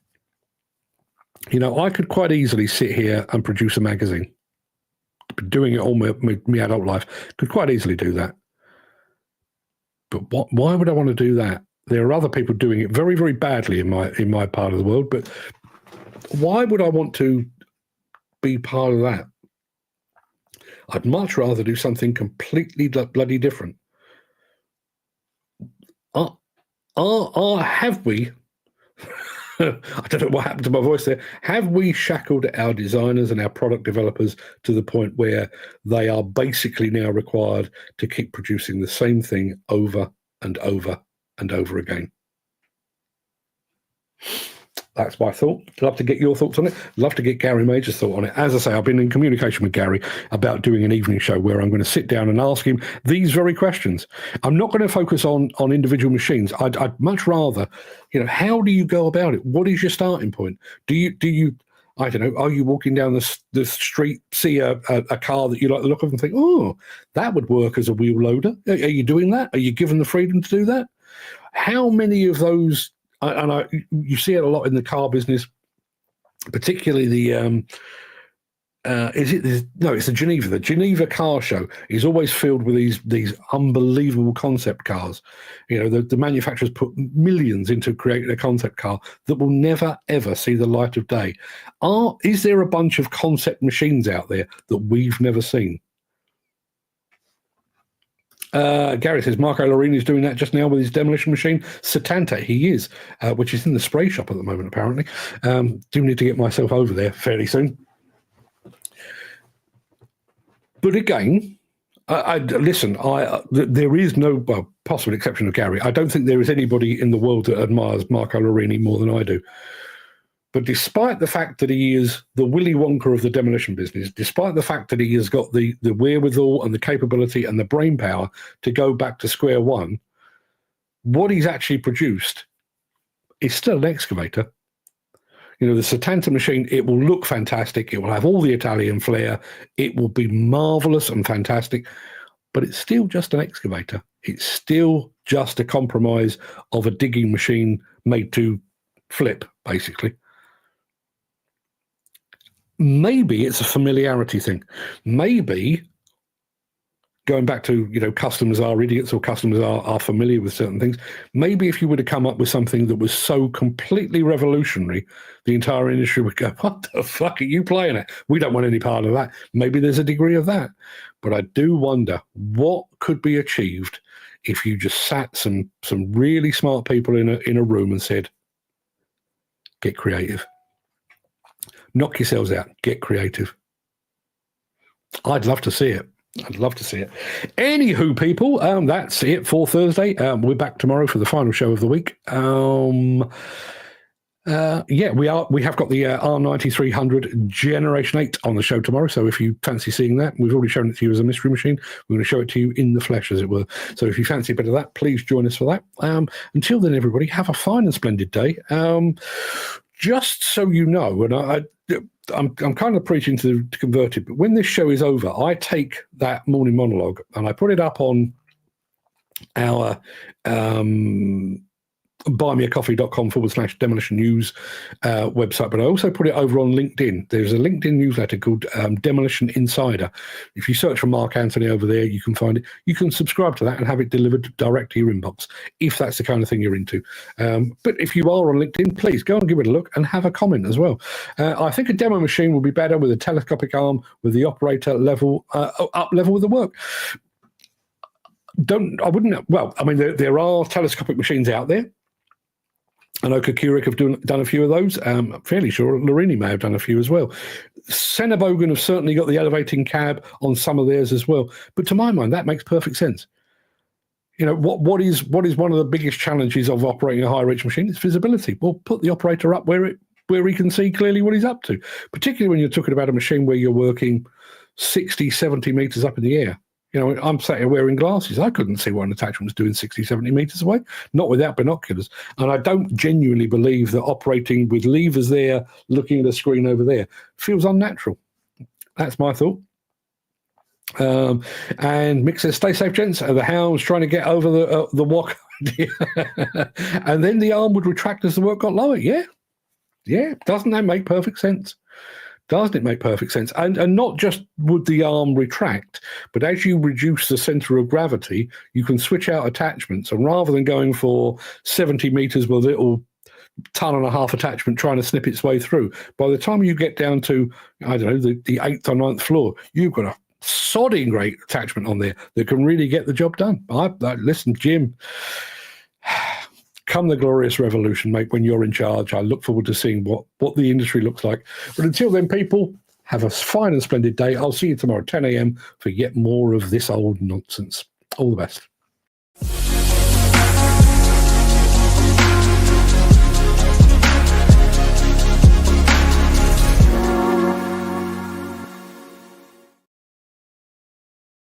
I could quite easily sit here and produce a magazine. Been doing it all my adult life. Could quite easily do that. But why would I want to do that? There are other people doing it very, very badly in my part of the world. But why would I want to be part of that? I'd much rather do something completely bloody different. Have we? I don't know what happened to my voice there. Have we shackled our designers and our product developers to the point where they are basically now required to keep producing the same thing over and over and over again? That's my thought. Love to get your thoughts on it. Love to get Gary Major's thought on it. As I say, I've been in communication with Gary about doing an evening show where I'm going to sit down and ask him these very questions. I'm not going to focus on individual machines. I'd much rather, how do you go about it? What is your starting point? Do you I don't know, are you walking down the street, see a car that you like the look of and think, oh, that would work as a wheel loader? Are you doing that? Are you given the freedom to do that? How many of those... you see it a lot in the car business, particularly it's the Geneva. The Geneva car show is always filled with these unbelievable concept cars. The manufacturers put millions into creating a concept car that will never ever see the light of day. Is there a bunch of concept machines out there that we've never seen? Gary says Marco Lorini is doing that just now with his demolition machine. Setanta, he is, which is in the spray shop at the moment, apparently. Do need to get myself over there fairly soon. But again, listen, there is no possible exception of Gary. I don't think there is anybody in the world that admires Marco Lorini more than I do. But despite the fact that he is the Willy Wonka of the demolition business, despite the fact that he has got the wherewithal and the capability and the brain power to go back to square one, what he's actually produced is still an excavator. You know, the Setanta machine, it will look fantastic. It will have all the Italian flair. It will be marvelous and fantastic, but it's still just an excavator. It's still just a compromise of a digging machine made to flip, basically. Maybe it's a familiarity thing. Maybe, going back to, you know, customers are idiots or customers are familiar with certain things, maybe if you would have come up with something that was so completely revolutionary, the entire industry would go, what the fuck are you playing at? We don't want any part of that. Maybe there's a degree of that. But I do wonder what could be achieved if you just sat some really smart people in a room and said, get creative. Knock yourselves out. Get creative. I'd love to see it. I'd love to see it. Anywho, people, that's it for Thursday. We're back tomorrow for the final show of the week. We have got the R9300 Generation 8 on the show tomorrow. So if you fancy seeing that, we've already shown it to you as a mystery machine. We're going to show it to you in the flesh, as it were. So if you fancy a bit of that, please join us for that. Until then, everybody, have a fine and splendid day. Just so you know, and I'm kind of preaching to the converted, but when this show is over, I take that morning monologue and I put it up on our buymeacoffee.com/demolition news website, but I also put it over on LinkedIn. There's a LinkedIn newsletter called Demolition Insider. If you search for Mark Anthony over there, you can find it. You can subscribe to that and have it delivered direct to your inbox if that's the kind of thing you're into. But if you are on LinkedIn, please go and give it a look and have a comment as well. I think a demo machine will be better with a telescopic arm with the operator level up level with the work. There are telescopic machines out there. I know Kokurik have done a few of those. I'm fairly sure Lorini may have done a few as well. Senebogen have certainly got the elevating cab on some of theirs as well. But to my mind, that makes perfect sense. You know, what is one of the biggest challenges of operating a high reach machine? It's visibility. Well, put the operator up where he can see clearly what he's up to, particularly when you're talking about a machine where you're working 60, 70 meters up in the air. You know, I'm sat here wearing glasses. I couldn't see what an attachment was doing 60, 70 meters away, not without binoculars. And I don't genuinely believe that operating with levers there, looking at a screen over there, feels unnatural. That's my thought. And Mick says, stay safe, gents. The hound's trying to get over the walk. And then the arm would retract as the work got lower. Yeah. Doesn't that make perfect sense? Doesn't it make perfect sense? And not just would the arm retract, but as you reduce the center of gravity, you can switch out attachments. And rather than going for 70 meters with a little 1.5 ton attachment trying to snip its way through, by the time you get down to, I don't know, the 8th or 9th floor, you've got a sodding great attachment on there that can really get the job done. Listen, Jim, come the glorious revolution, mate, when you're in charge. I look forward to seeing what the industry looks like. But until then, people, have a fine and splendid day. I'll see you tomorrow at 10 a.m. for yet more of this old nonsense. All the best.